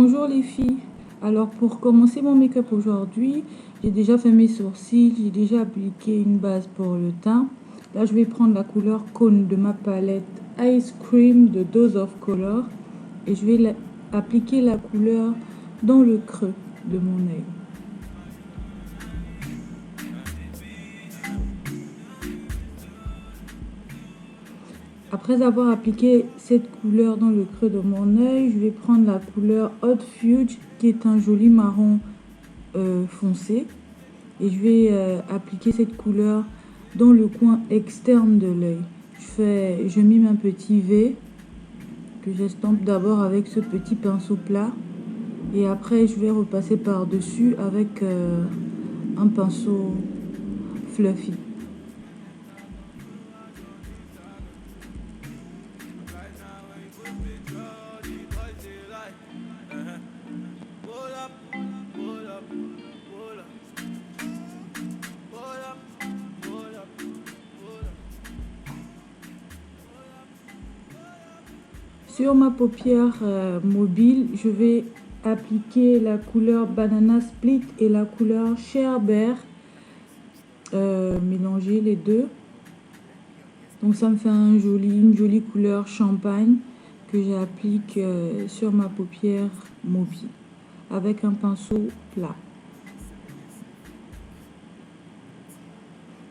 Bonjour les filles. Alors pour commencer mon make-up aujourd'hui, j'ai déjà fait mes sourcils, j'ai déjà appliqué une base pour le teint. Là je vais prendre la couleur Cône de ma palette Ice Cream de Dose of Color et je vais appliquer la couleur dans le creux de mon œil. Après avoir appliqué cette couleur dans le creux de mon œil, je vais prendre la couleur Hot Fuge qui est un joli marron foncé. Et je vais appliquer cette couleur dans le coin externe de l'œil. Je mime un petit V que j'estompe d'abord avec ce petit pinceau plat. Et après, je vais repasser par-dessus avec un pinceau fluffy. Sur ma paupière mobile, je vais appliquer la couleur Banana Split et la couleur Share Bear. Mélanger les deux. Donc ça me fait une jolie couleur champagne que j'applique sur ma paupière mobile avec un pinceau plat.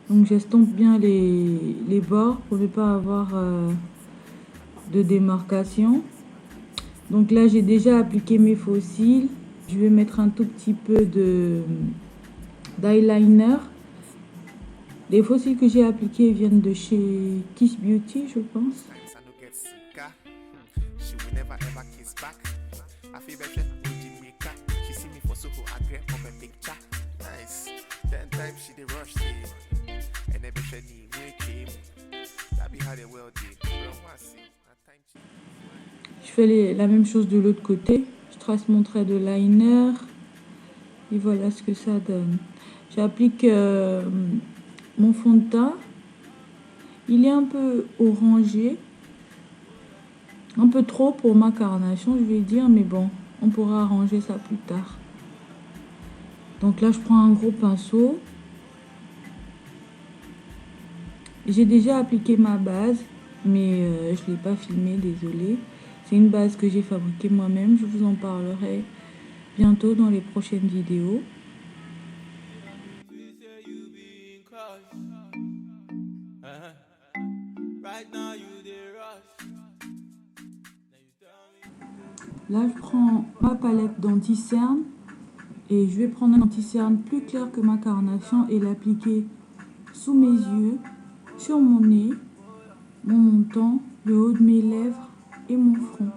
Donc j'estompe bien les bords pour ne pas avoir de démarcation. Donc là j'ai déjà appliqué mes faux cils. Je vais mettre un tout petit peu d'eyeliner. Les faux cils que j'ai appliqués viennent de chez Kiss Beauty, je pense. Je fais la même chose de l'autre côté. Je trace mon trait de liner. Et voilà ce que ça donne. J'applique mon fond de teint. Il est un peu orangé. Un peu trop pour ma carnation, je vais dire. Mais bon, on pourra arranger ça plus tard. Donc là, je prends un gros pinceau. J'ai déjà appliqué ma base. Mais je ne l'ai pas filmée, désolée. C'est une base que j'ai fabriquée moi-même. Je vous en parlerai bientôt dans les prochaines vidéos. Là, je prends ma palette d'anti-cerne et je vais prendre un anti-cerne plus clair que ma carnation et l'appliquer sous mes yeux, sur mon nez, mon menton, le haut de mes lèvres et mon front.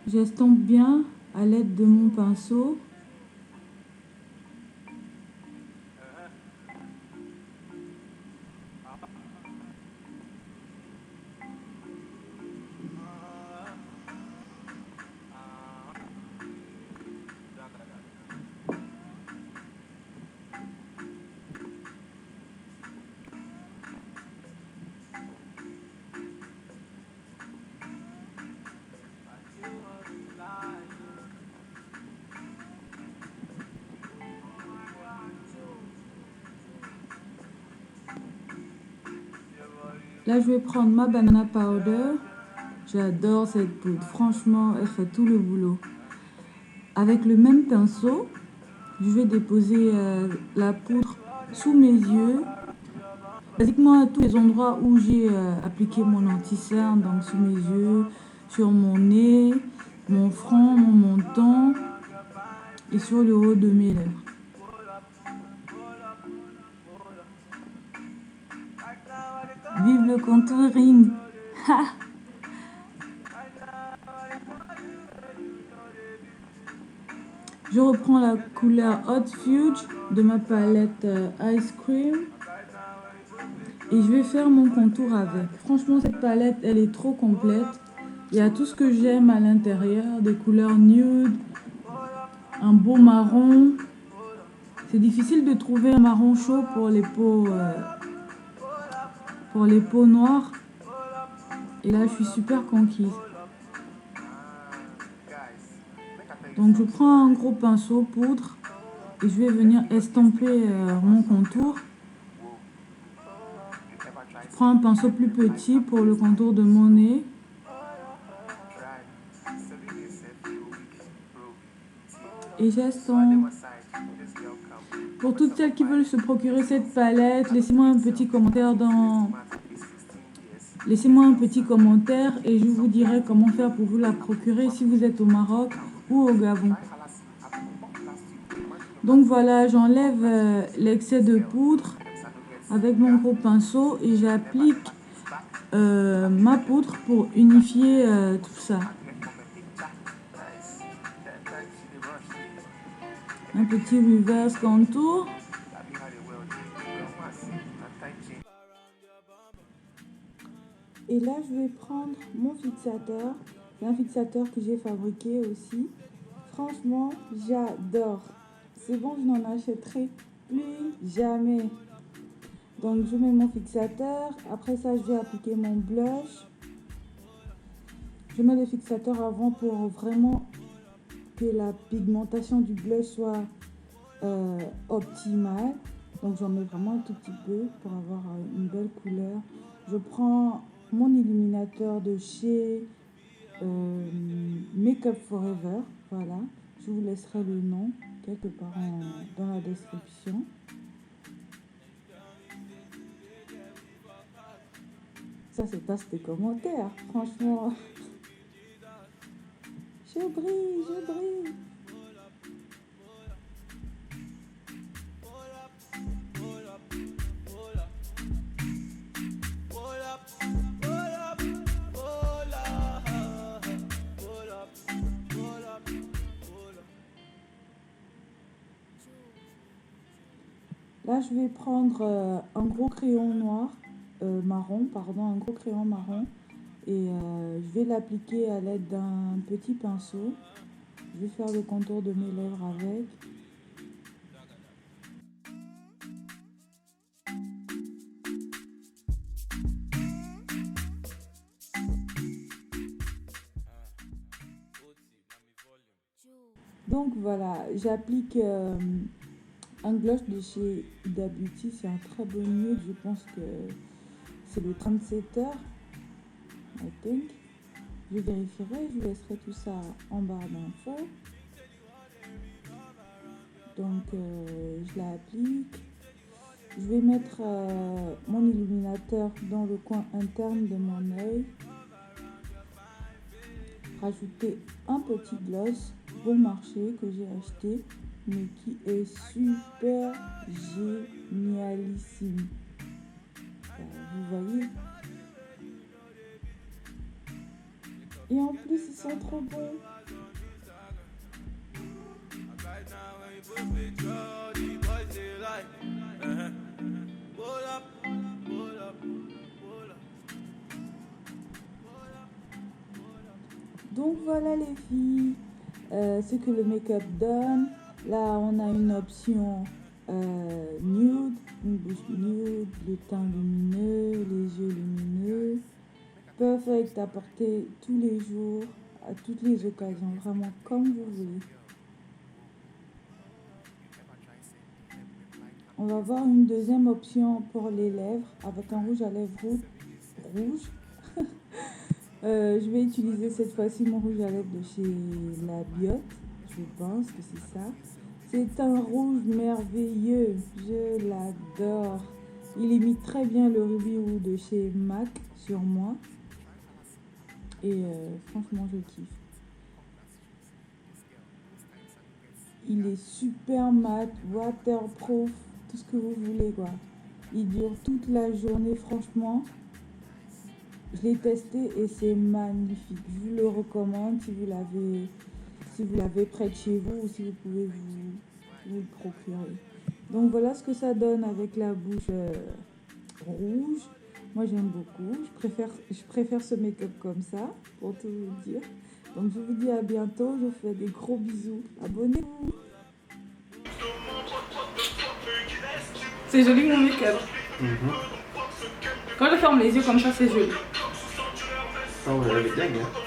J'estompe bien à l'aide de mon pinceau. Là, je vais prendre ma banana powder. J'adore cette poudre. Franchement, elle fait tout le boulot. Avec le même pinceau, je vais déposer la poudre sous mes yeux. Basiquement à tous les endroits où j'ai appliqué mon anti-cerne, donc sous mes yeux, sur mon nez, mon front, mon menton et sur le haut de mes lèvres. Vive le contouring! Je reprends la couleur Hot Fuge de ma palette Ice Cream et je vais faire mon contour avec. Franchement, cette palette, elle est trop complète. Il y a tout ce que j'aime à l'intérieur, des couleurs nude, un beau marron. C'est difficile de trouver un marron chaud pour les peaux noires. Et là, je suis super conquise. Donc, je prends un gros pinceau poudre et je vais venir estomper mon contour. Je prends un pinceau plus petit pour le contour de mon nez. Et j'estompe. Pour toutes celles qui veulent se procurer cette palette, laissez-moi un petit commentaire et je vous dirai comment faire pour vous la procurer si vous êtes au Maroc ou au Gabon. Donc voilà, j'enlève l'excès de poudre avec mon gros pinceau et j'applique ma poudre pour unifier tout ça. Un petit reverse contour. Et là, je vais prendre mon fixateur. C'est un fixateur que j'ai fabriqué aussi. Franchement, j'adore. C'est bon, je n'en achèterai plus jamais. Donc, je mets mon fixateur. Après ça, je vais appliquer mon blush. Je mets le fixateur avant pour vraiment que la pigmentation du blush soit optimale. Donc, j'en mets vraiment un tout petit peu pour avoir une belle couleur. Je prends mon illuminateur de chez Make Up Forever. Voilà, je vous laisserai le nom quelque part dans la description. Ça, c'est pas des commentaires, franchement. Je brille, je brille. Là, je vais prendre un gros crayon noir, un gros crayon marron. Et je vais l'appliquer à l'aide d'un petit pinceau. Je vais faire le contour de mes lèvres avec. Donc voilà, j'applique un gloss de chez Huda Beauty. C'est un très bon nude. Je pense que c'est le 37 heures. I think. Je vérifierai, je laisserai tout ça en barre d'infos. Donc je l'applique. Je vais mettre mon illuminateur dans le coin interne de mon œil. Rajouter un petit gloss bon marché que j'ai acheté, mais qui est super génialissime. Vous voyez? Et en plus, ils sont trop bons. Donc voilà les filles, ce que le make-up donne. Là, on a une option nude, une bouche nude, le teint lumineux, les yeux lumineux. Perfect à porter tous les jours, à toutes les occasions, vraiment comme vous voulez. On va voir une deuxième option pour les lèvres avec un rouge à lèvres rouge. Je vais utiliser cette fois-ci mon rouge à lèvres de chez La Biote. Je pense que c'est ça. C'est un rouge merveilleux. Je l'adore. Il imite très bien le Ruby Rouge de chez MAC sur moi. Et franchement, je kiffe. Il est super mat, waterproof, tout ce que vous voulez quoi. Il dure toute la journée, franchement. Je l'ai testé et c'est magnifique. Je vous le recommande si vous l'avez près de chez vous ou si vous pouvez vous le procurer. Donc voilà ce que ça donne avec la bouche rouge. Moi j'aime beaucoup. Je préfère ce make-up comme ça, pour tout vous dire. Donc je vous dis à bientôt. Je vous fais des gros bisous. Abonnez-vous. C'est joli mon make-up. Quand je ferme les yeux comme ça, c'est joli. Ah ouais, elle est dingue, hein.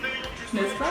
N'est-ce pas?